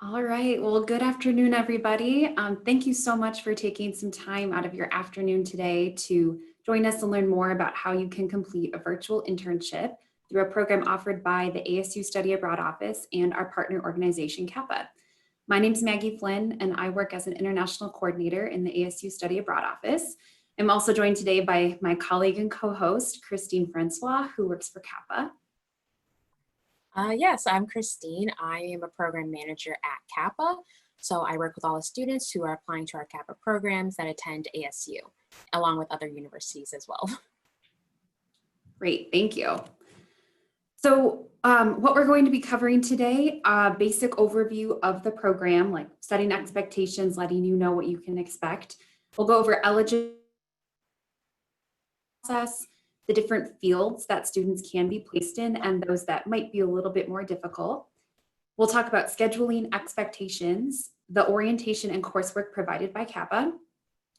All right. Well, good afternoon, everybody. Thank you so much for taking some time out of your afternoon today to join us and learn more about how you can complete a virtual internship through a program offered by the ASU Study Abroad Office and our partner organization, CAPA. My name is Maggie Flynn, and I work as an international coordinator in the ASU Study Abroad Office. I'm also joined today by my colleague and co-host, Christine Francois, who works for CAPA. Yes, I'm Christine. I am a program manager at CAPA. So I work with all the students who are applying to our CAPA programs that attend ASU, along with other universities as well. Great, thank you. So what we're going to be covering today, a basic overview of the program, like setting expectations, letting you know what you can expect. We'll go over eligibility process, the different fields that students can be placed in, and those that might be a little bit more difficult. We'll talk about scheduling expectations, the orientation and coursework provided by CAPA,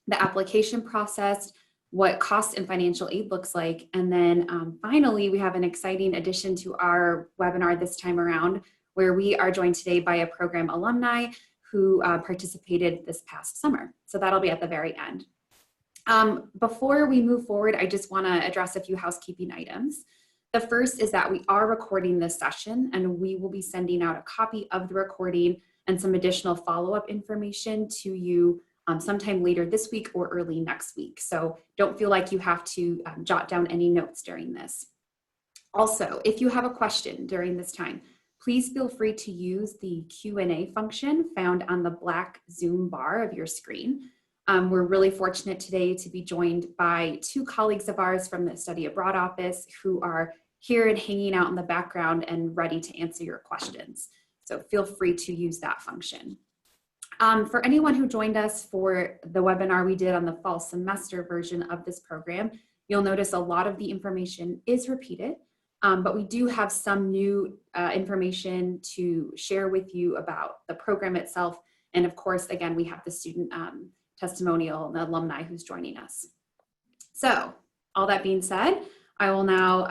the application process, what cost and financial aid looks like. And then finally, we have an exciting addition to our webinar this time around, where we are joined today by a program alumni who participated this past summer. So that'll be at the very end. Before we move forward, I just want to address a few housekeeping items. The first is that we are recording this session, and we will be sending out a copy of the recording and some additional follow-up information to you sometime later this week or early next week. So don't feel like you have to jot down any notes during this. Also, if you have a question during this time, please feel free to use the Q&A function found on the black Zoom bar of your screen. We're really fortunate today to be joined by two colleagues of ours from the Study Abroad Office who are here and hanging out in the background and ready to answer your questions. So feel free to use that function. For anyone who joined us for the webinar we did on the fall semester version of this program, you'll notice a lot of the information is repeated, but we do have some new information to share with you about the program itself. And of course, again, we have the student testimonial and the alumni who's joining us. So all that being said, I will now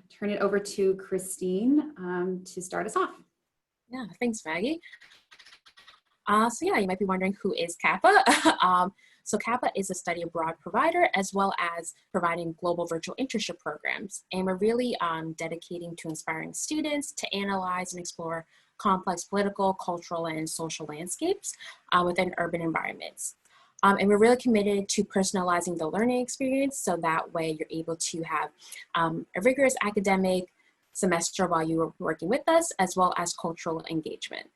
turn it over to Christine to start us off. Yeah, thanks, Maggie. So yeah, you might be wondering, who is CAPA? So CAPA is a study abroad provider, as well as providing global virtual internship programs. And we're really dedicating to inspiring students to analyze and explore complex political, cultural, and social landscapes within urban environments. And we're really committed to personalizing the learning experience, so that way you're able to have a rigorous academic semester while you are working with us, as well as cultural engagement.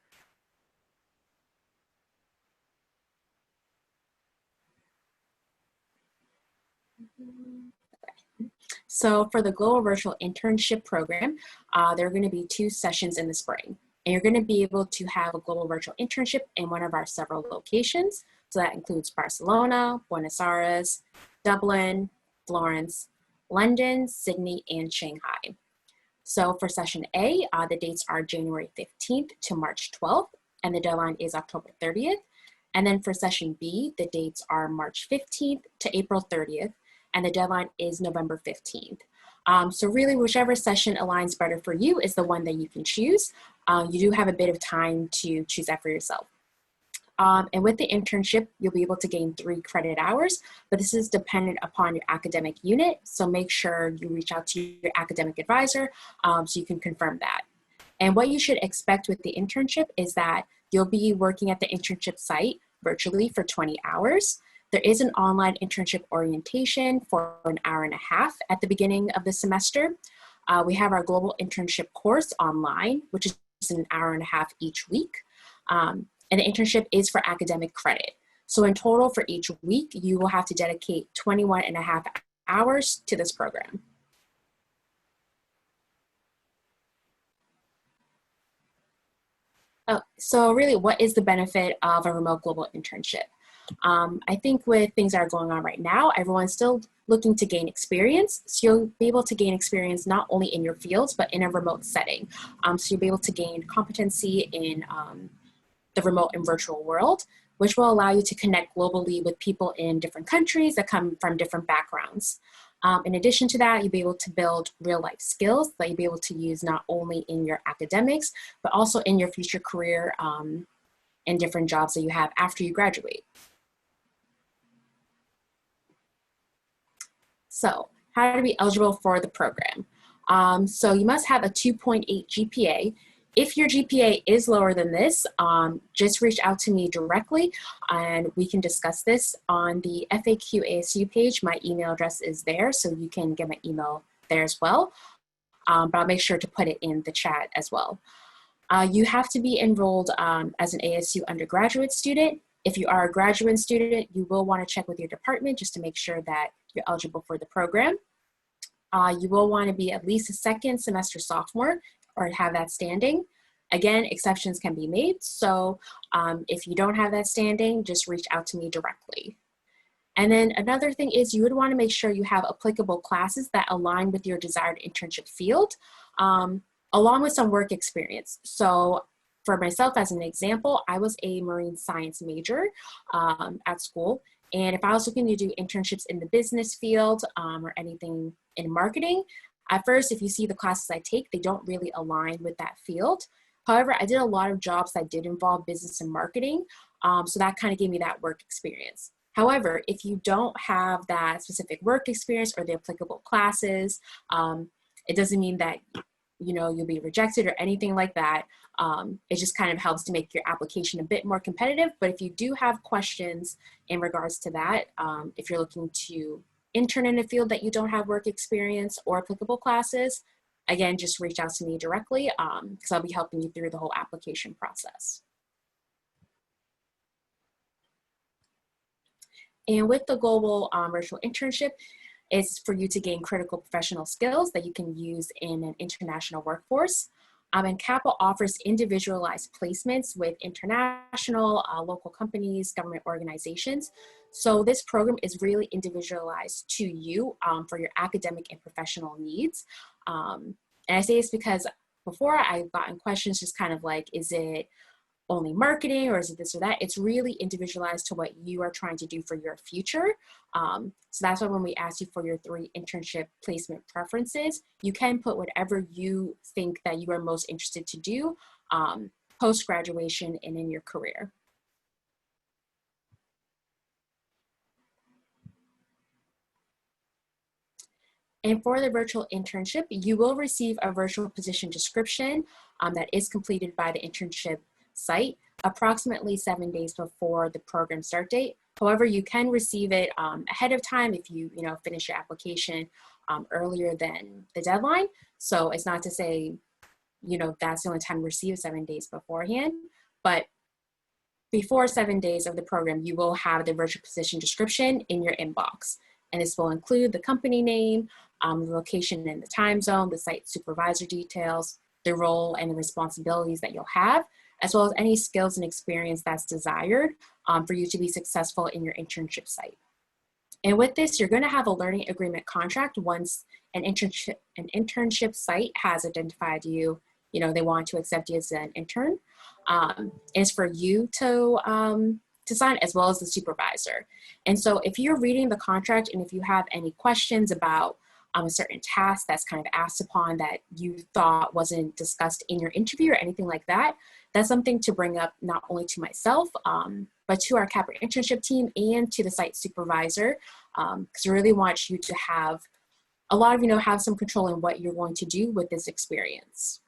So for the Global Virtual Internship Program, there are going to be 2 sessions in the spring. And you're going to be able to have a global virtual internship in one of our several locations. So that includes Barcelona, Buenos Aires, Dublin, Florence, London, Sydney, and Shanghai. So for session A, the dates are January 15th to March 12th, and the deadline is October 30th. And then for session B, the dates are March 15th to April 30th, and the deadline is November 15th. So really, whichever session aligns better for you is the one that you can choose. You do have a bit of time to choose that for yourself. And with the internship, you'll be able to gain 3 credit hours, but this is dependent upon your academic unit. So make sure you reach out to your academic advisor so you can confirm that. And what you should expect with the internship is that you'll be working at the internship site virtually for 20 hours. There is an online internship orientation for an hour and a half at the beginning of the semester. We have our global internship course online, which is an hour and a half each week. And the internship is for academic credit. So in total for each week, you will have to dedicate 21 and a half hours to this program. So really, what is the benefit of a remote global internship? I think with things that are going on right now, everyone's still looking to gain experience. So you'll be able to gain experience not only in your fields, but in a remote setting. So you'll be able to gain competency in the remote and virtual world, which will allow you to connect globally with people in different countries that come from different backgrounds. In addition to that, you'll be able to build real life skills that you'll be able to use not only in your academics, but also in your future career and different jobs that you have after you graduate. So how to be eligible for the program. So you must have a 2.8 GPA. If your GPA is lower than this, just reach out to me directly and we can discuss this on the FAQ ASU page. My email address is there, so you can get my email there as well. But I'll make sure to put it in the chat as well. You have to be enrolled as an ASU undergraduate student. If you are a graduate student, you will want to check with your department just to make sure that you're eligible for the program. You will want to be at least a second semester sophomore or have that standing. Again, exceptions can be made. So if you don't have that standing, just reach out to me directly. And then another thing is you would want to make sure you have applicable classes that align with your desired internship field, along with some work experience. So for myself, as an example, I was a marine science major at school. And if I was looking to do internships in the business field or anything in marketing, at first, if you see the classes I take, they don't really align with that field. However, I did a lot of jobs that did involve business and marketing. So that kind of gave me that work experience. However, if you don't have that specific work experience or the applicable classes, it doesn't mean that you'll be rejected or anything like that. It just kind of helps to make your application a bit more competitive. But if you do have questions in regards to that, if you're looking to intern in a field that you don't have work experience or applicable classes, again, just reach out to me directly because I'll be helping you through the whole application process. And with the global virtual internship, it's for you to gain critical professional skills that you can use in an international workforce. And CAPA offers individualized placements with international, local companies, government organizations. So this program is really individualized to you for your academic and professional needs. And I say this because before I've gotten questions just kind of like, is it only marketing or is it this or that? It's really individualized to what you are trying to do for your future. So that's why when we ask you for your 3 internship placement preferences, you can put whatever you think that you are most interested to do post-graduation and in your career. And for the virtual internship, you will receive a virtual position description that is completed by the internship site approximately 7 days before the program start date. However, you can receive it ahead of time if you finish your application earlier than the deadline. So it's not to say that's the only time to receive 7 days beforehand, but before 7 days of the program, you will have the virtual position description in your inbox. And this will include the company name, the location and the time zone, the site supervisor details, the role and the responsibilities that you'll have, as well as any skills and experience that's desired for you to be successful in your internship site. And with this, you're going to have a learning agreement contract once an internship site has identified you, they want to accept you as an intern. It's for you to sign as well as the supervisor. And so if you're reading the contract and if you have any questions about a certain task that's kind of asked upon that you thought wasn't discussed in your interview or anything like that, that's something to bring up not only to myself, but to our CAPA internship team and to the site supervisor, because we really want you to have a lot of, have some control in what you're going to do with this experience.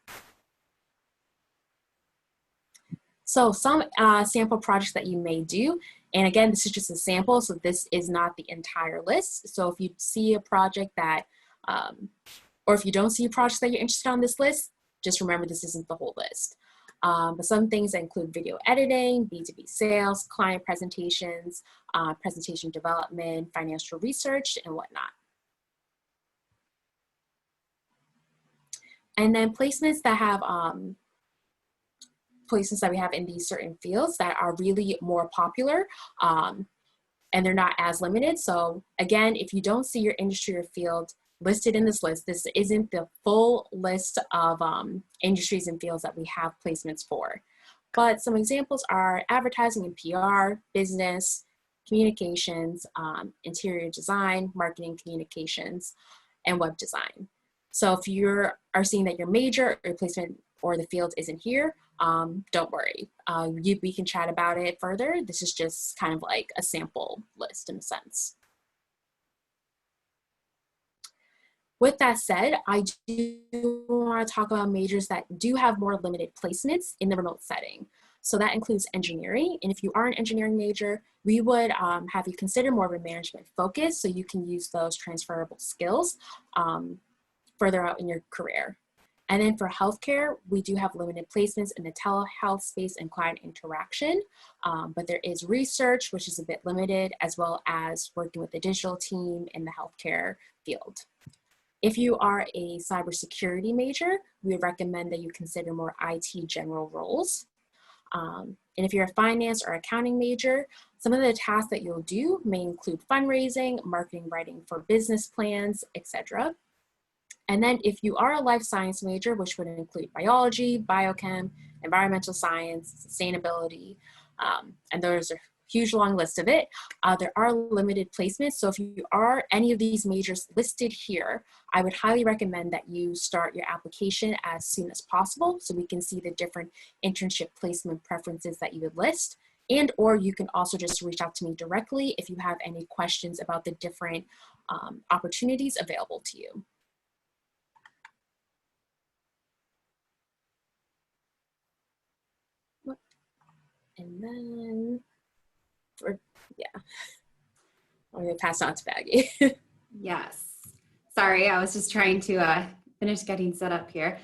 So some sample projects that you may do, and again, this is just a sample, so this is not the entire list. So if you see a project that, or if you don't see a project that you're interested on this list, just remember this isn't the whole list. But some things that include video editing, B2B sales, client presentations, presentation development, financial research, and whatnot. And then placements that have we have in these certain fields that are really more popular and they're not as limited. So again, if you don't see your industry or field listed in this list, this isn't the full list of industries and fields that we have placements for. But some examples are advertising and PR, business, communications, interior design, marketing communications, and web design. So if you are seeing that your major or placement or the field isn't here, don't worry. We can chat about it further. This is just kind of like a sample list in a sense. With that said, I do want to talk about majors that do have more limited placements in the remote setting. So that includes engineering. And if you are an engineering major, we would have you consider more of a management focus so you can use those transferable skills further out in your career. And then for healthcare, we do have limited placements in the telehealth space and client interaction, but there is research, which is a bit limited, as well as working with the digital team in the healthcare field. If you are a cybersecurity major, we would recommend that you consider more IT general roles. And if you're a finance or accounting major, some of the tasks that you'll do may include fundraising, marketing, writing for business plans, etc. And then if you are a life science major, which would include biology, biochem, environmental science, sustainability, and there's a huge long list of it, there are limited placements. So if you are any of these majors listed here, I would highly recommend that you start your application as soon as possible so we can see the different internship placement preferences that you would list. And or you can also just reach out to me directly if you have any questions about the different opportunities available to you. And then, I'm going to pass on to Maggie. Yes. Sorry, I was just trying to finish getting set up here.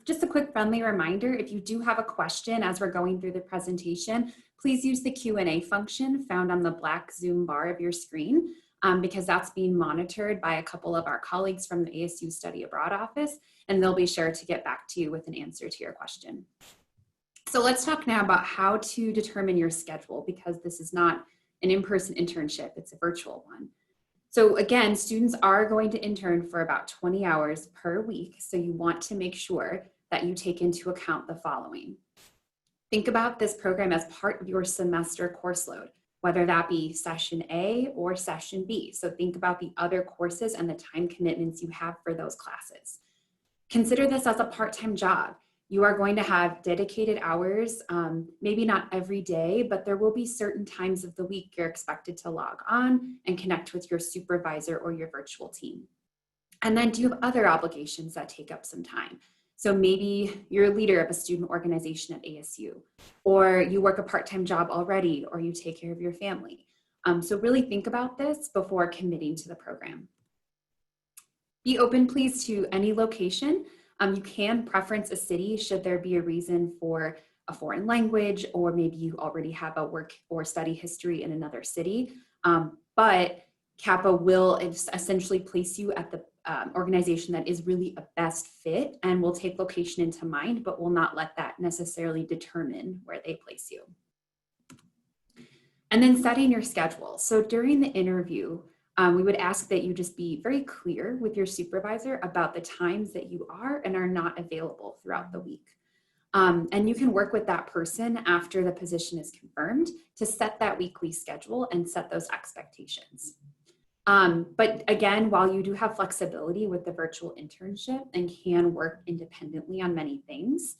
Just a quick friendly reminder, if you do have a question as we're going through the presentation, please use the Q&A function found on the black Zoom bar of your screen, because that's being monitored by a couple of our colleagues from the ASU Study Abroad office, and they'll be sure to get back to you with an answer to your question. So let's talk now about how to determine your schedule, because this is not an in-person internship, it's a virtual one. So again, students are going to intern for about 20 hours per week. So you want to make sure that you take into account the following. Think about this program as part of your semester course load, whether that be session A or session B. So think about the other courses and the time commitments you have for those classes. Consider this as a part-time job. You are going to have dedicated hours, maybe not every day, but there will be certain times of the week you're expected to log on and connect with your supervisor or your virtual team. And then do you have other obligations that take up some time? So maybe you're a leader of a student organization at ASU, or you work a part-time job already, or you take care of your family. So really think about this before committing to the program. Be open, please, to any location. You can preference a city should there be a reason for a foreign language, or maybe you already have a work or study history in another city. But CAPA will essentially place you at the organization that is really a best fit, and will take location into mind, but will not let that necessarily determine where they place you. And then setting your schedule. So during the interview, we would ask that you just be very clear with your supervisor about the times that you are and are not available throughout the week. And you can work with that person after the position is confirmed to set that weekly schedule and set those expectations. But again, while you do have flexibility with the virtual internship and can work independently on many things,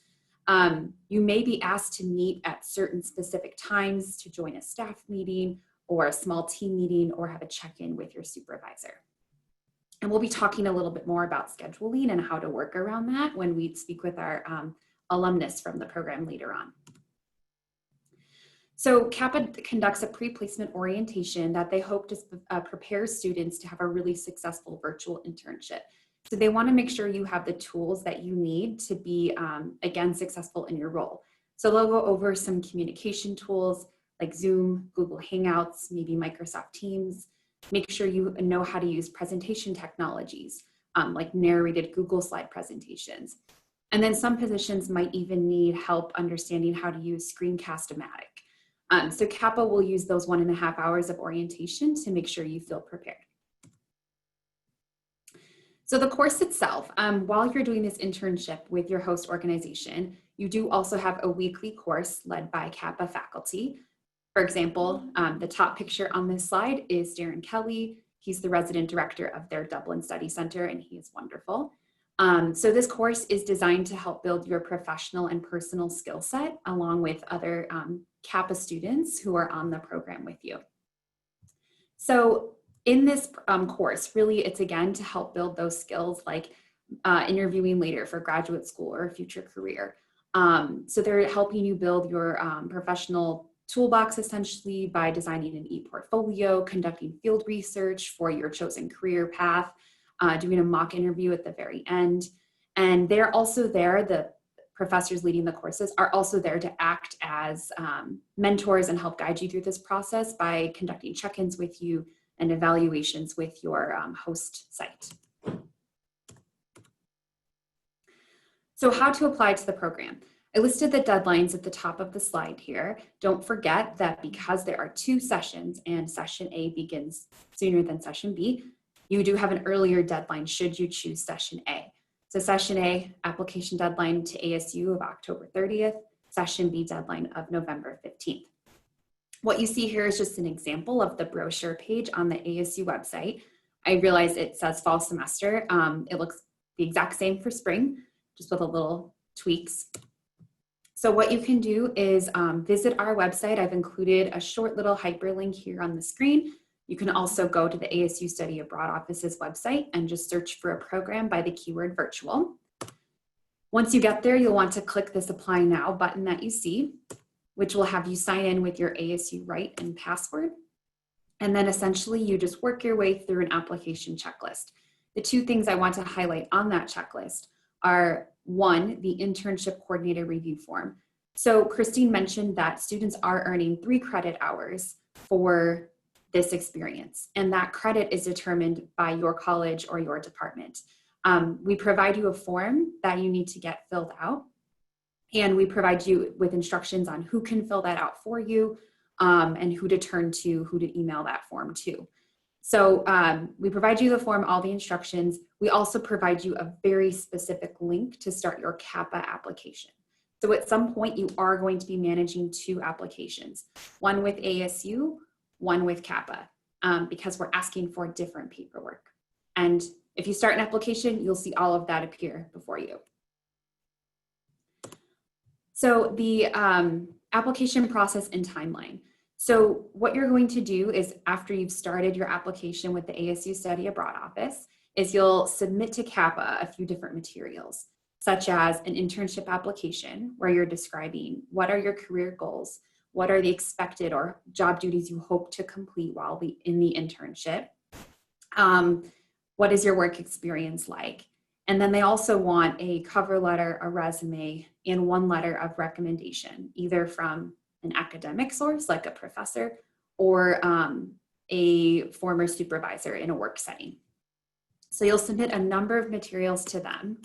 you may be asked to meet at certain specific times to join a staff meeting or a small team meeting, or have a check-in with your supervisor. And we'll be talking a little bit more about scheduling and how to work around that when we speak with our alumnus from the program later on. So CAPA conducts a pre-placement orientation that they hope to prepare students to have a really successful virtual internship. So they want to make sure you have the tools that you need to be, again, successful in your role. So they'll go over some communication tools like Zoom, Google Hangouts, maybe Microsoft Teams. Make sure you know how to use presentation technologies, like narrated Google slide presentations. And then some positions might even need help understanding how to use Screencast-O-Matic. So CAPA will use those 1.5 hours of orientation to make sure you feel prepared. So the course itself, while you're doing this internship with your host organization, you do also have a weekly course led by CAPA faculty. For example, the top picture on this slide is Darren Kelly. He's the resident director of their Dublin Study Center, and he is wonderful. So this course is designed to help build your professional and personal skill set along with other CAPA students who are on the program with you. So in this course, really it's again to help build those skills like interviewing later for graduate school or a future career. So they're helping you build your professional toolbox essentially by designing an e-portfolio, conducting field research for your chosen career path, doing a mock interview at the very end. And they're also there, the professors leading the courses are also there to act as mentors and help guide you through this process by conducting check-ins with you and evaluations with your host site. So how to apply to the program. I listed the deadlines at the top of the slide here. Don't forget that because there are 2 sessions and session A begins sooner than session B, you do have an earlier deadline should you choose session A. So session A, application deadline to ASU of October 30th, session B deadline of November 15th. What you see here is just an example of the brochure page on the ASU website. I realize it says fall semester. It looks the exact same for spring, just with a little tweaks. So what you can do is visit our website. I've included a short little hyperlink here on the screen. You can also go to the ASU Study Abroad Office's website and just search for a program by the keyword virtual. Once you get there, you'll want to click this Apply Now button that you see, which will have you sign in with your ASU right and password. And then essentially you just work your way through an application checklist. The 2 things I want to highlight on that checklist are 1, the internship coordinator review form. So Christine mentioned that students are earning 3 credit hours for this experience, and that credit is determined by your college or your department. We provide you a form that you need to get filled out, and we provide you with instructions on who can fill that out for you and who to turn to, who to email that form to. So we provide you the form, all the instructions. We also provide you a very specific link to start your CAPA application. So at some point you are going to be managing 2 applications, one with ASU, one with CAPA, because we're asking for different paperwork. And if you start an application, you'll see all of that appear before you. So the application process and timeline. So what you're going to do is after you've started your application with the ASU Study Abroad Office is you'll submit to CAPA a few different materials, such as an internship application where you're describing what are your career goals, what are the expected or job duties you hope to complete while in the internship, what is your work experience like? And then they also want a cover letter, a resume, and 1 letter of recommendation, either from an academic source like a professor or a former supervisor in a work setting. So you'll submit a number of materials to them.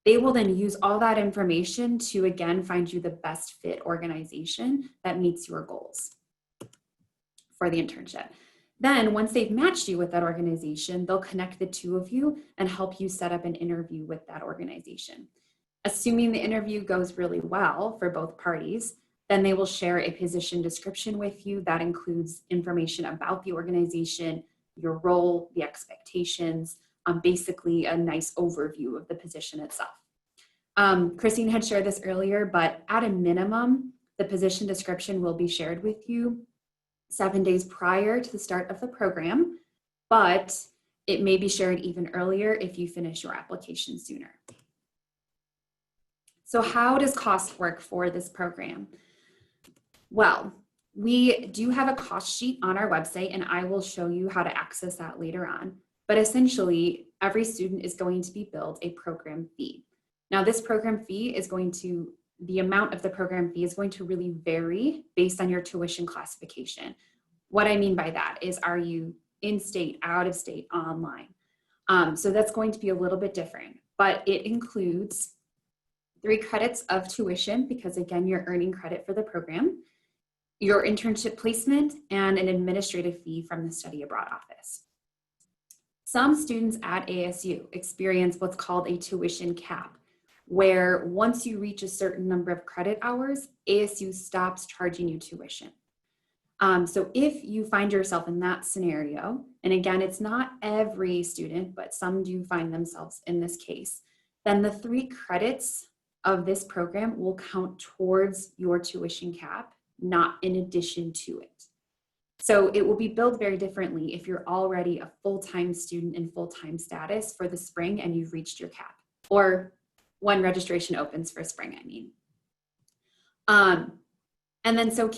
They will then use all that information to again find you the best fit organization that meets your goals for the internship. Then once they've matched you with that organization, they'll connect the 2 of you and help you set up an interview with that organization. Assuming the interview goes really well for both parties, then they will share a position description with you that includes information about the organization, your role, the expectations, basically a nice overview of the position itself. Christine had shared this earlier, but at a minimum, the position description will be shared with you 7 days prior to the start of the program, but it may be shared even earlier if you finish your application sooner. So how does cost work for this program? Well, we do have a cost sheet on our website, and I will show you how to access that later on. But essentially, every student is going to be billed a program fee. Now, this program fee is the amount of the program fee is going to really vary based on your tuition classification. What I mean by that is, are you in-state, out-of-state, online? So that's going to be a little bit different, but it includes 3 credits of tuition because again, you're earning credit for the program, your internship placement, and an administrative fee from the Study Abroad Office. Some students at ASU experience what's called a tuition cap, where once you reach a certain number of credit hours, ASU stops charging you tuition. So if you find yourself in that scenario, and again, it's not every student, but some do find themselves in this case, then the 3 credits of this program will count towards your tuition cap, not in addition to it. So it will be billed very differently if you're already a full-time student in full-time status for the spring and you've reached your cap, or when registration opens for spring, I mean. And then so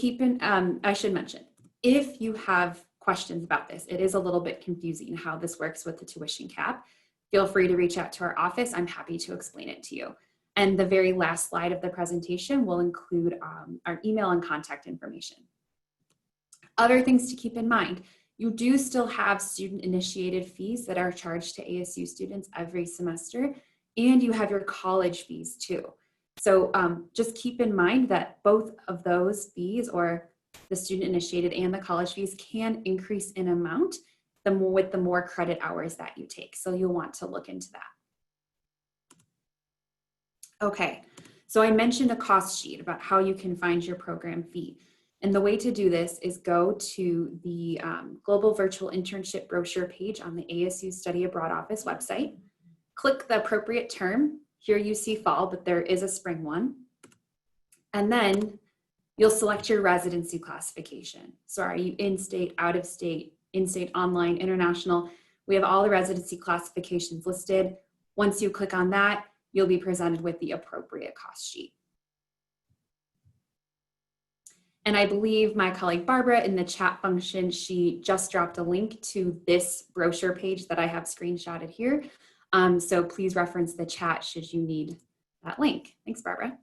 I should mention, if you have questions about this, it is a little bit confusing how this works with the tuition cap. Feel free to reach out to our office. I'm happy to explain it to you. And the very last slide of the presentation will include our email and contact information. Other things to keep in mind, you do still have student-initiated fees that are charged to ASU students every semester, and you have your college fees too. So just keep in mind that both of those fees, or the student-initiated and the college fees, can increase in amount with the more credit hours that you take. So you'll want to look into that. Okay, so I mentioned a cost sheet about how you can find your program fee. And the way to do this is go to the Global Virtual Internship brochure page on the ASU Study Abroad Office website. Click the appropriate term. Here you see fall, but there is a spring one. And then you'll select your residency classification. So are you in-state, out-of-state, in-state, online, international? We have all the residency classifications listed. Once you click on that, you'll be presented with the appropriate cost sheet. And I believe my colleague Barbara in the chat function, she just dropped a link to this brochure page that I have screenshotted here. So please reference the chat should you need that link. Thanks, Barbara.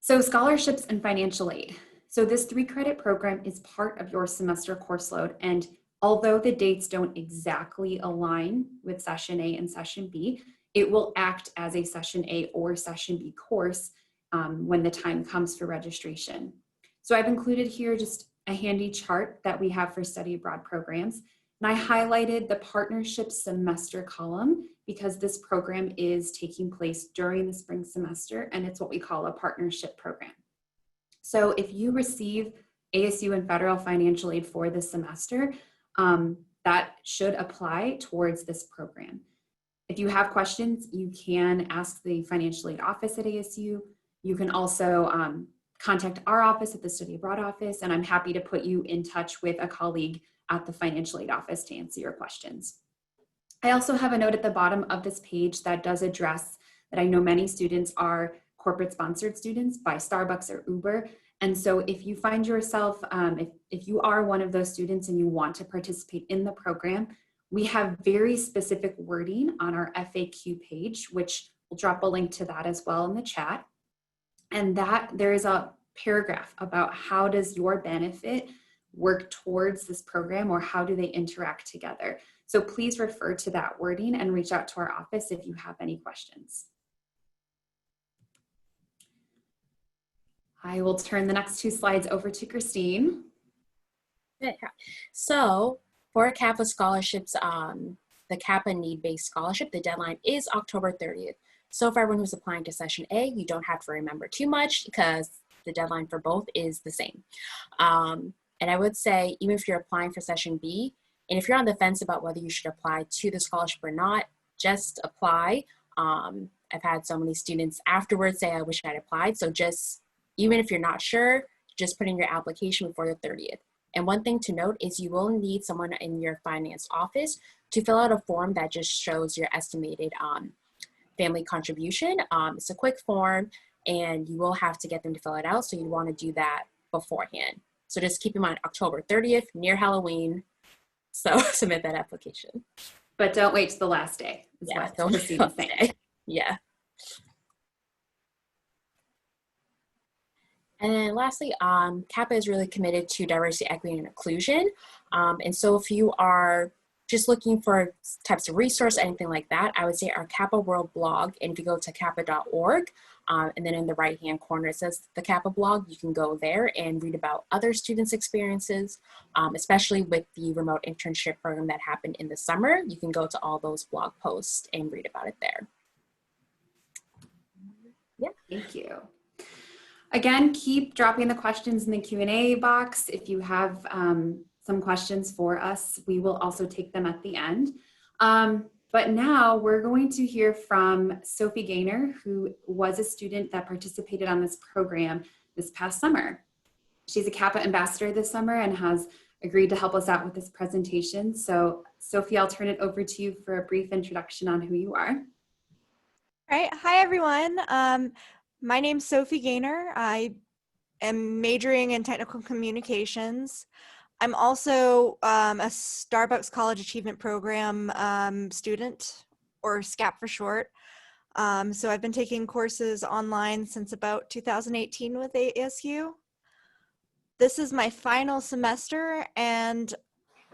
So scholarships and financial aid. So this 3-credit program is part of your semester course load. And although the dates don't exactly align with session A and session B, it will act as a session A or session B course when the time comes for registration. So I've included here just a handy chart that we have for study abroad programs. And I highlighted the partnership semester column because this program is taking place during the spring semester, and it's what we call a partnership program. So if you receive ASU and federal financial aid for this semester, that should apply towards this program. If you have questions, you can ask the financial aid office at ASU. You can also contact our office at the Study Abroad office, and I'm happy to put you in touch with a colleague at the financial aid office to answer your questions. I also have a note at the bottom of this page that does address that I know many students are corporate sponsored students by Starbucks or Uber. And so if you find yourself, if you are one of those students and you want to participate in the program, we have very specific wording on our FAQ page, which we'll drop a link to that as well in the chat. And that there is a paragraph about how does your benefit work towards this program, or how do they interact together. So please refer to that wording and reach out to our office if you have any questions. I will turn the next 2 slides over to Christine. Yeah. So for CAPA scholarships, the CAPA need-based scholarship, the deadline is October 30th. So for everyone who's applying to session A, you don't have to remember too much because the deadline for both is the same. And I would say, even if you're applying for session B, and if you're on the fence about whether you should apply to the scholarship or not, just apply. I've had so many students afterwards say, I wish I'd applied. So just, even if you're not sure, just put in your application before the 30th. And one thing to note is you will need someone in your finance office to fill out a form that just shows your estimated family contribution. It's a quick form and you will have to get them to fill it out. So you want to do that beforehand. So just keep in mind October 30th, near Halloween. So submit that application. But don't wait till the last day. Yeah, don't wait till the last day. Yeah. And then lastly, CAPA is really committed to diversity, equity, and inclusion. And so if you are just looking for types of resource, anything like that, I would say our CAPA World blog, and if you go to kappa.org, and then in the right-hand corner, it says the CAPA blog, you can go there and read about other students' experiences, especially with the remote internship program that happened in the summer. You can go to all those blog posts and read about it there. Yeah. Thank you. Again, keep dropping the questions in the Q&A box. If you have some questions for us, we will also take them at the end. But now we're going to hear from Sophie Gaynor, who was a student that participated on this program this past summer. She's a Kappa ambassador this summer and has agreed to help us out with this presentation. So Sophie, I'll turn it over to you for a brief introduction on who you are. All right. Hi, everyone. My name's Sophie Gaynor. I am majoring in technical communications. I'm also a Starbucks College Achievement Program student, or SCAP for short. So I've been taking courses online since about 2018 with ASU. This is my final semester, and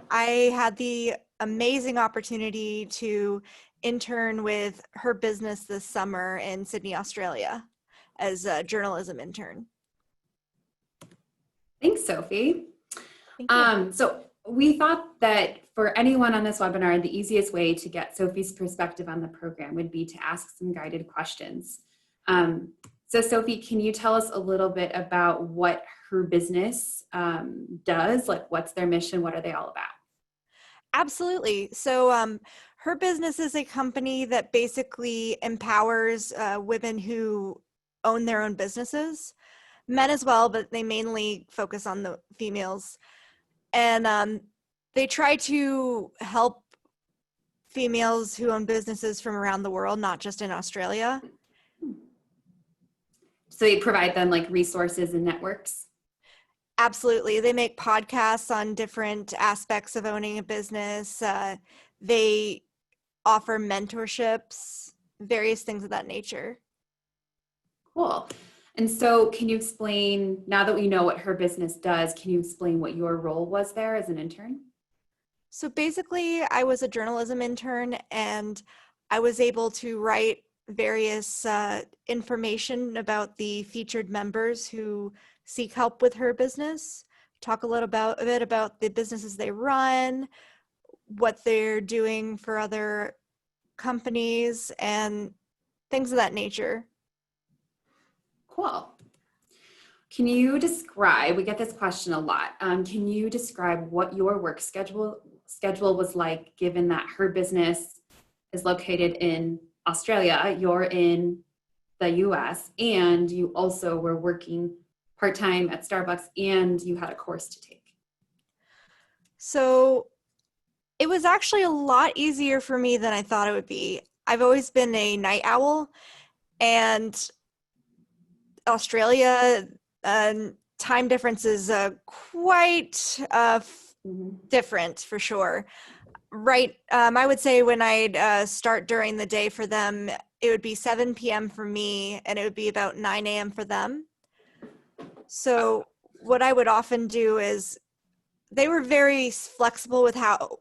I had the amazing opportunity to intern with her business this summer in Sydney, Australia, as a journalism intern. Thanks, Sophie. Thank you. So we thought that for anyone on this webinar, the easiest way to get Sophie's perspective on the program would be to ask some guided questions. So Sophie, can you tell us a little bit about what her business does? Like, what's their mission? What are they all about? Absolutely. So her business is a company that basically empowers women who own their own businesses, men as well, but they mainly focus on the females. And they try to help females who own businesses from around the world, not just in Australia. So they provide them like resources and networks? Absolutely. They make podcasts on different aspects of owning a business. They offer mentorships, various things of that nature. Cool. And so can you explain, now that we know what her business does, can you explain what your role was there as an intern? So basically, I was a journalism intern, and I was able to write various information about the featured members who seek help with her business, talk a bit about the businesses they run, what they're doing for other companies, and things of that nature. Cool. Can you describe, we get this question a lot, can you describe what your work schedule was like, given that her business is located in Australia, you're in the US, and you also were working part-time at Starbucks and you had a course to take? So it was actually a lot easier for me than I thought it would be. I've always been a night owl, and Australia, time difference is quite different for sure. Right. I would say when I'd start during the day for them, it would be 7 p.m. for me, and it would be about 9 a.m. for them. So what I would often do is, they were very flexible with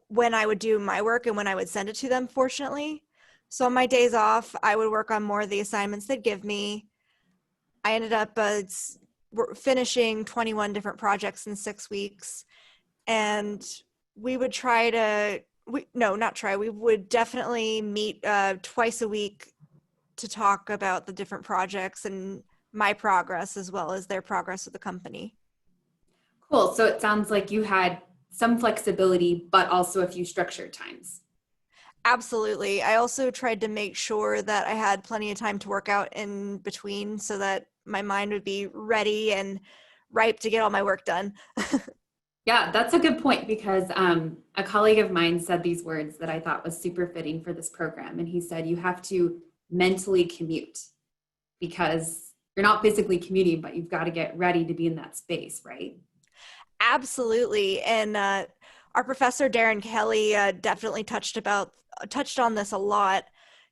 when I would do my work and when I would send it to them, fortunately. So on my days off, I would work on more of the assignments they'd give me. I ended up finishing 21 different projects in 6 weeks. And we would we would definitely meet twice a week to talk about the different projects and my progress, as well as their progress with the company. Cool. So it sounds like you had some flexibility, but also a few structured times. Absolutely. I also tried to make sure that I had plenty of time to work out in between, so that my mind would be ready and ripe to get all my work done. Yeah, that's a good point, because a colleague of mine said these words that I thought was super fitting for this program. And he said, you have to mentally commute, because you're not physically commuting, but you've got to get ready to be in that space, right? Absolutely. And our professor, Darren Kelly, definitely touched on this a lot.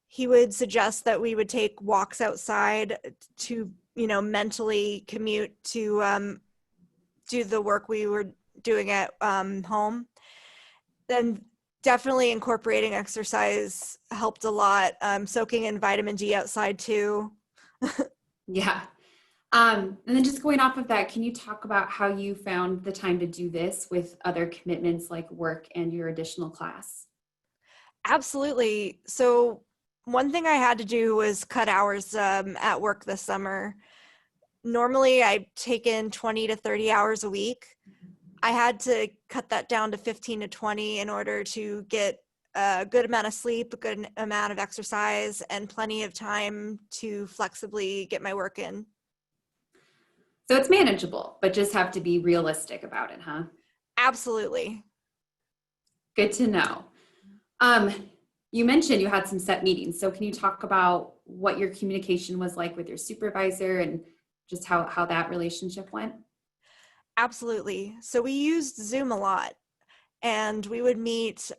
He would suggest that we would take walks outside to, mentally commute to do the work we were doing at home. Then definitely incorporating exercise helped a lot. Soaking in vitamin D outside too. Yeah. And then just going off of that, can you talk about how you found the time to do this with other commitments like work and your additional class? Absolutely. So one thing I had to do was cut hours at work this summer. normally I take in 20 to 30 hours a week. I had to cut that down to 15 to 20 in order to get a good amount of sleep, a good amount of exercise, and plenty of time to flexibly get my work in. So it's manageable, but just have to be realistic about it, huh? Absolutely. Good to know. You mentioned you had some set meetings. So can you talk about what your communication was like with your supervisor and just how that relationship went? Absolutely. So we used Zoom a lot, and we would meet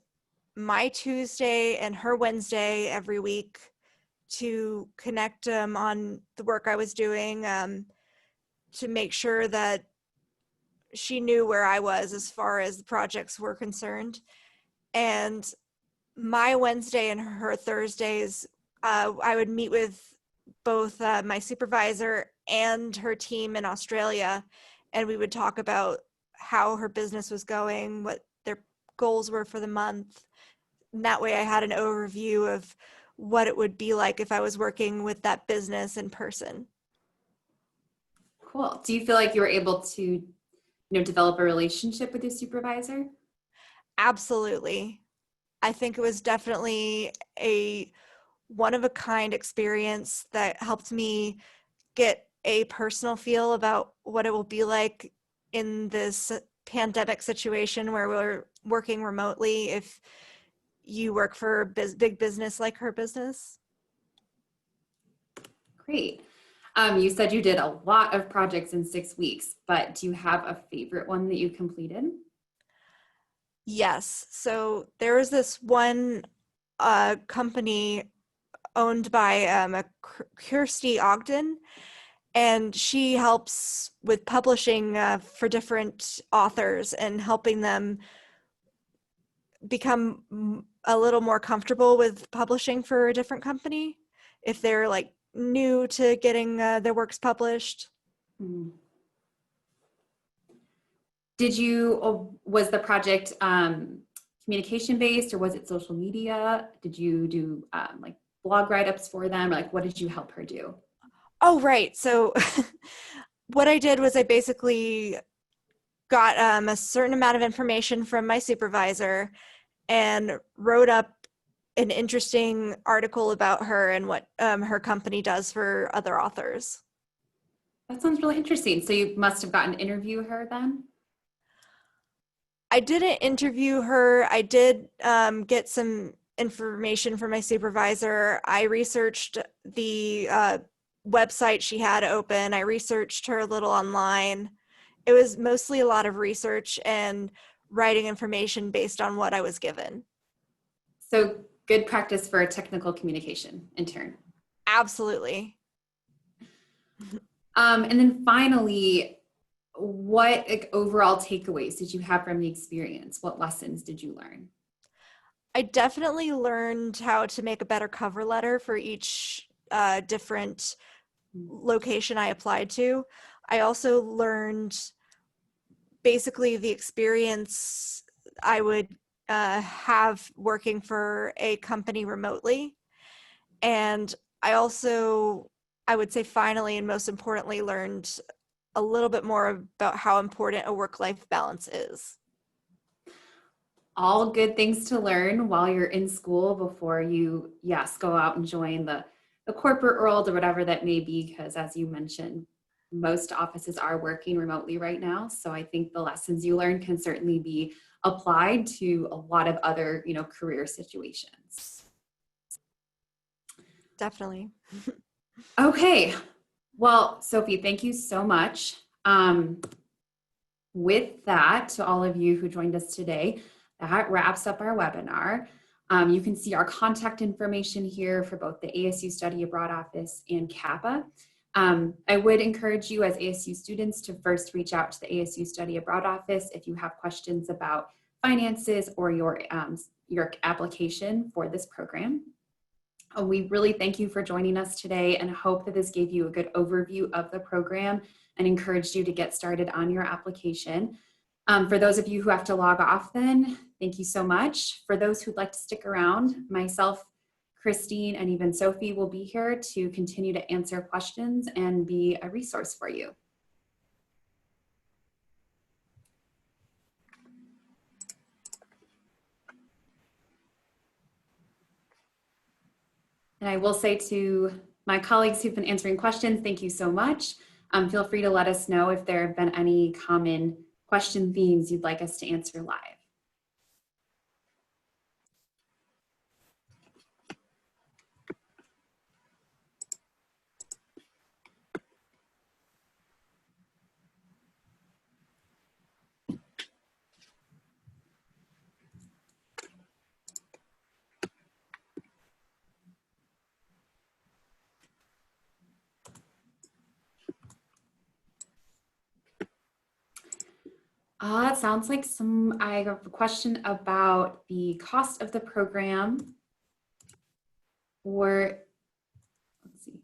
my Tuesday and her Wednesday every week to connect on the work I was doing, to make sure that she knew where I was as far as the projects were concerned. And my Wednesday and her Thursdays, I would meet with both my supervisor and her team in Australia, and we would talk about how her business was going, what their goals were for the month. And that way I had an overview of what it would be like if I was working with that business in person. Cool. Do you feel like you were able to, develop a relationship with your supervisor? Absolutely. I think it was definitely a one-of-a-kind experience that helped me get a personal feel about what it will be like in this pandemic situation where we're working remotely if you work for a big business like her business. Great. You said you did a lot of projects in 6 weeks, but do you have a favorite one that you completed? Yes. So there was this one company owned by a Kirsty Ogden, and she helps with publishing for different authors and helping them become a little more comfortable with publishing for a different company if they're like new to getting their works published. Mhm. Was the project communication based or was it social media? Did you do like blog write-ups for them? Or like what did you help her do? Oh, right. So what I did was I basically got a certain amount of information from my supervisor and wrote up an interesting article about her and what her company does for other authors. That sounds really interesting. So you must have gotten to interview her then? I didn't interview her. I did get some information from my supervisor. I researched the website she had open. I researched her a little online. It was mostly a lot of research and writing information based on what I was given. So good practice for a technical communication intern. Absolutely. And then finally, what overall takeaways did you have from the experience? What lessons did you learn? I definitely learned how to make a better cover letter for each different location I applied to. I also learned basically the experience I would have working for a company remotely. And I also, I would say finally and most importantly, learned a little bit more about how important a work-life balance is. All good things to learn while you're in school before you, yes, go out and join the corporate world or whatever that may be, because as you mentioned, most offices are working remotely right now. So I think the lessons you learn can certainly be applied to a lot of other, career situations. Definitely. Okay. Well, Sophie, thank you so much. With that, to all of you who joined us today, that wraps up our webinar. You can see our contact information here for both the ASU Study Abroad Office and CAPA. I would encourage you as ASU students to first reach out to the ASU Study Abroad Office if you have questions about finances or your application for this program. We really thank you for joining us today and hope that this gave you a good overview of the program and encouraged you to get started on your application. For those of you who have to log off then, thank you so much. For those who'd like to stick around, myself, Christine, and even Sophie will be here to continue to answer questions and be a resource for you. And I will say to my colleagues who've been answering questions, thank you so much. Feel free to let us know if there have been any common question themes you'd like us to answer live. It sounds like I have a question about the cost of the program, or let's see.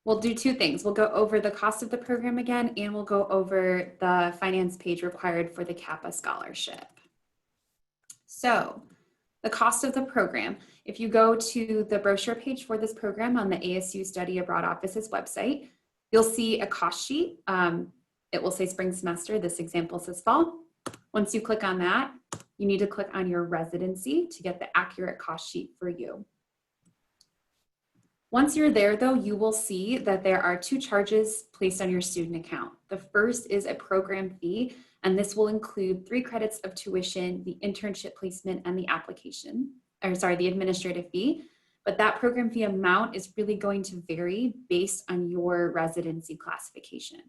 We'll do two things. We'll go over the cost of the program again, and we'll go over the finance page required for the CAPA scholarship. So the cost of the program, if you go to the brochure page for this program on the ASU Study Abroad Office's website, you'll see a cost sheet. It will say spring semester. This example says fall. Once you click on that, you need to click on your residency to get the accurate cost sheet for you. Once you're there, though, you will see that there are two charges placed on your student account. The first is a program fee, and this will include 3 credits of tuition, the internship placement, and the the administrative fee. But that program fee amount is really going to vary based on your residency classification.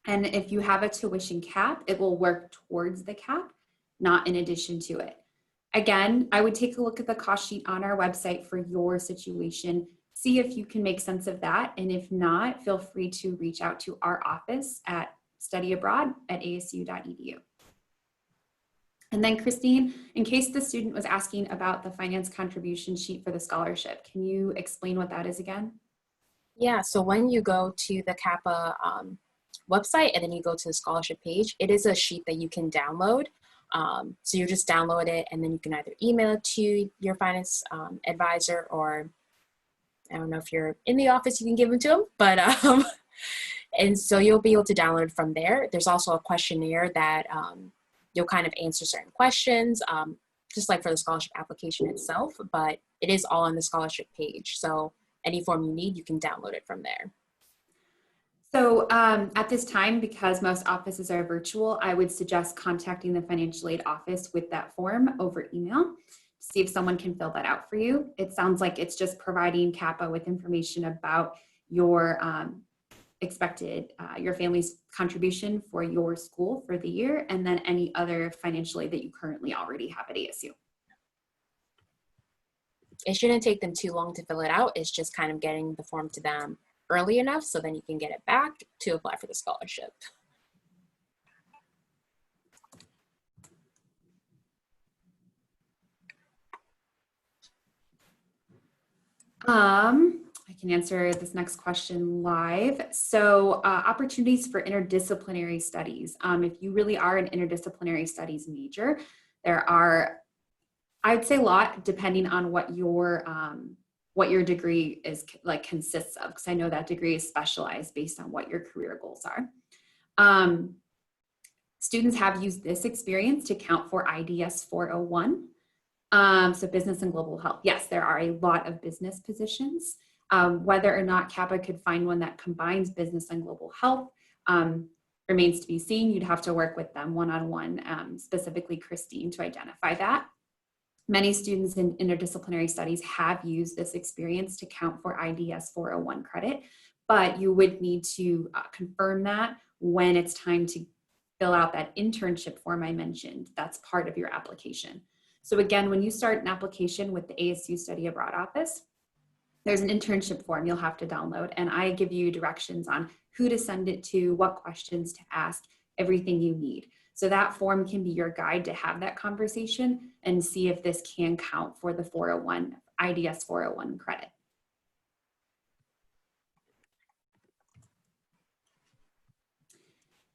And if you have a tuition cap, it will work towards the cap, not in addition to it. Again, I would take a look at the cost sheet on our website for your situation, see if you can make sense of that. And if not, feel free to reach out to our office at studyabroad@asu.edu. And then Christine, in case the student was asking about the finance contribution sheet for the scholarship, can you explain what that is again? Yeah, so when you go to the CAPA website and then you go to the scholarship page, it is a sheet that you can download. So you just download it and then you can either email it to your finance advisor, or I don't know if you're in the office, you can give them to them, but and so you'll be able to download from there. There's also a questionnaire that you'll kind of answer certain questions, just like for the scholarship application itself, but it is all on the scholarship page. So any form you need, you can download it from there. So at this time, because most offices are virtual, I would suggest contacting the financial aid office with that form over email to see if someone can fill that out for you. It sounds like it's just providing CAPA with information about your expected, your family's contribution for your school for the year, and then any other financial aid that you currently already have at ASU. It shouldn't take them too long to fill it out. It's just kind of getting the form to them early enough so then you can get it back to apply for the scholarship. I can answer this next question live. So opportunities for interdisciplinary studies. If you really are an interdisciplinary studies major, there are, I'd say a lot depending on what your degree is consists of, because I know that degree is specialized based on what your career goals are. Students have used this experience to count for IDS 401. So business and global health. Yes, there are a lot of business positions. Whether or not CAPA could find one that combines business and global health remains to be seen. You'd have to work with them one-on-one, specifically Christine, to identify that. Many students in interdisciplinary studies have used this experience to count for IDS 401 credit, but you would need to confirm that when it's time to fill out that internship form I mentioned. That's part of your application. So again, when you start an application with the ASU Study Abroad office, there's an internship form you'll have to download, and I give you directions on who to send it to, what questions to ask, everything you need. So that form can be your guide to have that conversation and see if this can count for the 401, IDS 401 credit.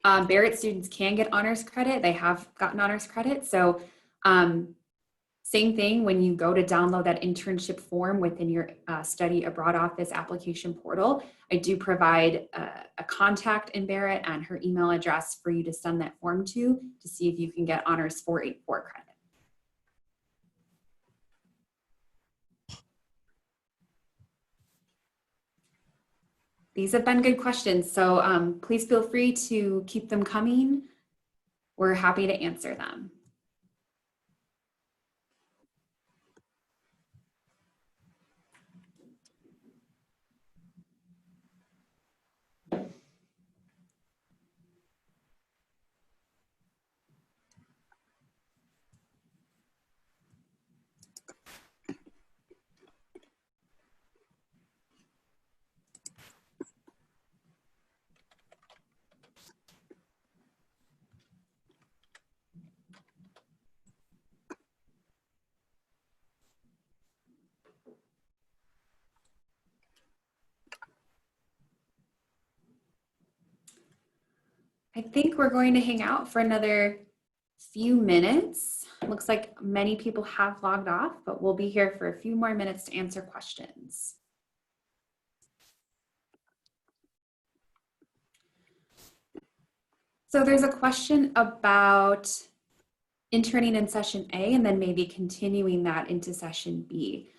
Barrett students can get honors credit. They have gotten honors credit. So Same thing when you go to download that internship form within your Study Abroad Office application portal. I do provide a contact in Barrett and her email address for you to send that form to see if you can get Honors 484 credit. These have been good questions, so please feel free to keep them coming. We're happy to answer them. I think we're going to hang out for another few minutes. Looks like many people have logged off, but we'll be here for a few more minutes to answer questions. So there's a question about interning in session A and then maybe continuing that into session B.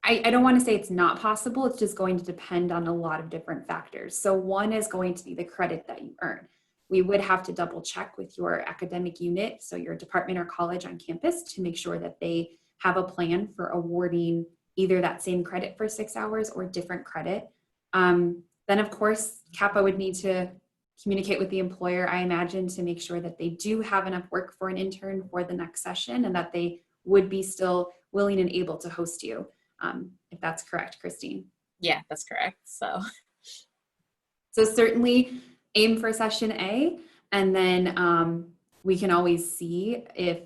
I don't want to say it's not possible. It's just going to depend on a lot of different factors. So one is going to be the credit that you earn. We would have to double check with your academic unit, so your department or college on campus, to make sure that they have a plan for awarding either that same credit for 6 hours or different credit. Then of course, CAPA would need to communicate with the employer, I imagine, to make sure that they do have enough work for an intern for the next session and that they would be still willing and able to host you. If that's correct, Christine. Yeah, that's correct. So certainly aim for session A, and then we can always see if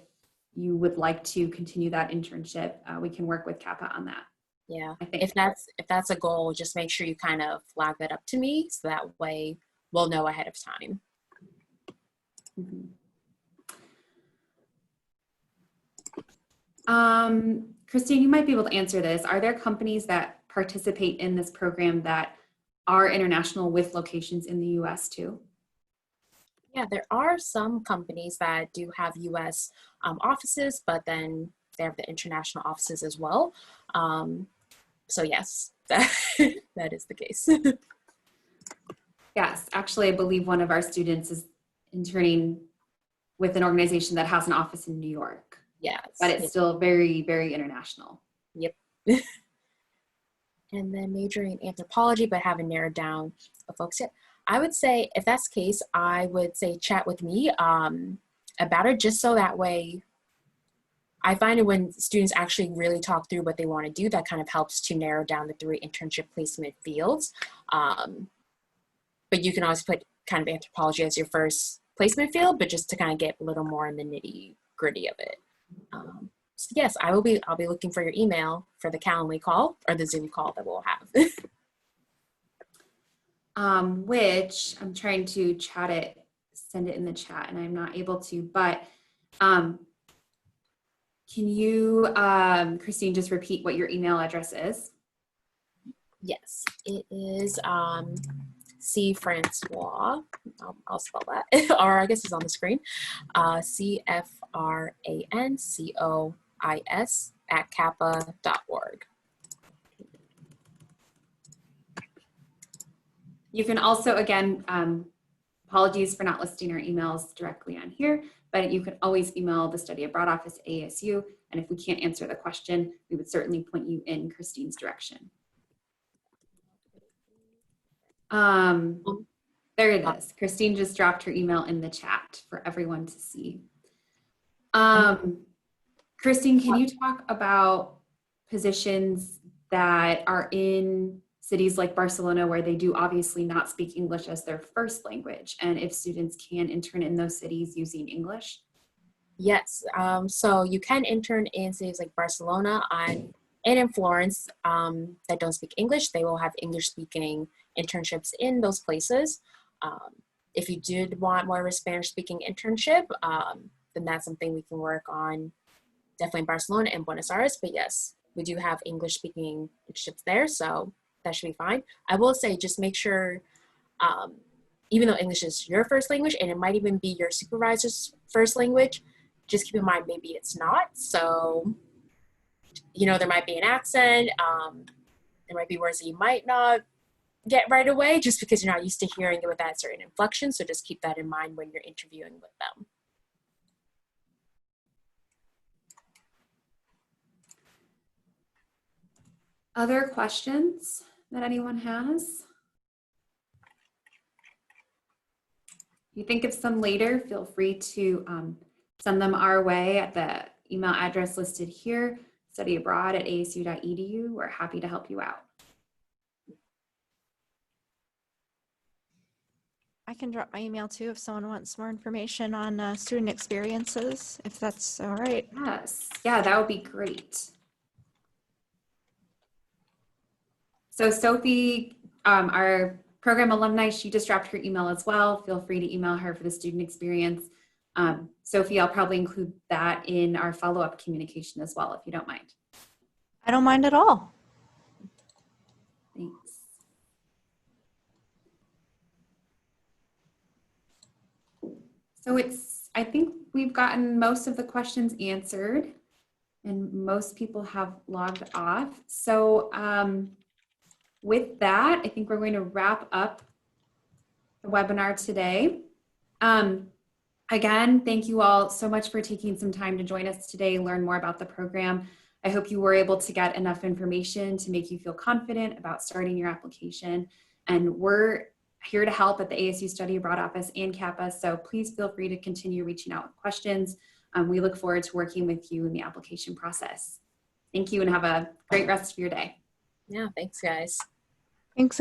you would like to continue that internship. We can work with CAPA on that. yeah, I think if that's a goal, just make sure you kind of flag that up to me, so that way we'll know ahead of time. Christine, you might be able to answer this. Are there companies that participate in this program that are international with locations in the US too? Yeah, there are some companies that do have US offices, but then they have the international offices as well. So yes, that is the case. Yes, actually, I believe one of our students is interning with an organization that has an office in New York. Yes. But it's still very, very international. Yep. And then majoring in anthropology, but haven't narrowed down the focus yet. I would say, if that's the case, I would say chat with me about it, just so that way I find it when students actually really talk through what they want to do, that kind of helps to narrow down the 3 internship placement fields. But you can always put kind of anthropology as your first placement field, but just to kind of get a little more in the nitty gritty of it. So yes, I'll be looking for your email for the Calendly call or the Zoom call that we'll have. Which I'm trying to send it in the chat, and I'm not able to, but can you, Christine, just repeat what your email address is? Yes, it is C. Francois, I'll spell that, or I guess it's on the screen, CFRANCOIS@kappa.org. You can also, again, apologies for not listing our emails directly on here, but you can always email the Study Abroad Office at ASU, and if we can't answer the question, we would certainly point you in Christine's direction. There it is. Christine just dropped her email in the chat for everyone to see. Christine, can you talk about positions that are in cities like Barcelona, where they do obviously not speak English as their first language, and if students can intern in those cities using English? Yes, so you can intern in cities like Barcelona and in Florence that don't speak English. They will have English-speaking internships in those places. If you did want more of a Spanish-speaking internship, then that's something we can work on, definitely in Barcelona and Buenos Aires. But yes, we do have English speaking internships there, so that should be fine. I will say, just make sure, even though English is your first language and it might even be your supervisor's first language, just keep in mind maybe it's not. So, there might be an accent, there might be words that you might not get right away just because you're not used to hearing it with that certain inflection. So just keep that in mind when you're interviewing with them. Other questions that anyone has? If you think of some later, feel free to send them our way at the email address listed here, studyabroad@asu.edu. We're happy to help you out. I can drop my email too if someone wants more information on student experiences, if that's all right. Yes, yeah, that would be great. So Sophie, our program alumni, she just dropped her email as well. Feel free to email her for the student experience. Sophie, I'll probably include that in our follow-up communication as well, if you don't mind. I don't mind at all. Thanks. So I think we've gotten most of the questions answered and most people have logged off. So with that, I think we're going to wrap up the webinar today. Again, thank you all so much for taking some time to join us today, learn more about the program. I hope you were able to get enough information to make you feel confident about starting your application. And we're here to help at the ASU Study Abroad office and CAPA, so please feel free to continue reaching out with questions. We look forward to working with you in the application process. Thank you and have a great rest of your day. Yeah, thanks guys. Thanks,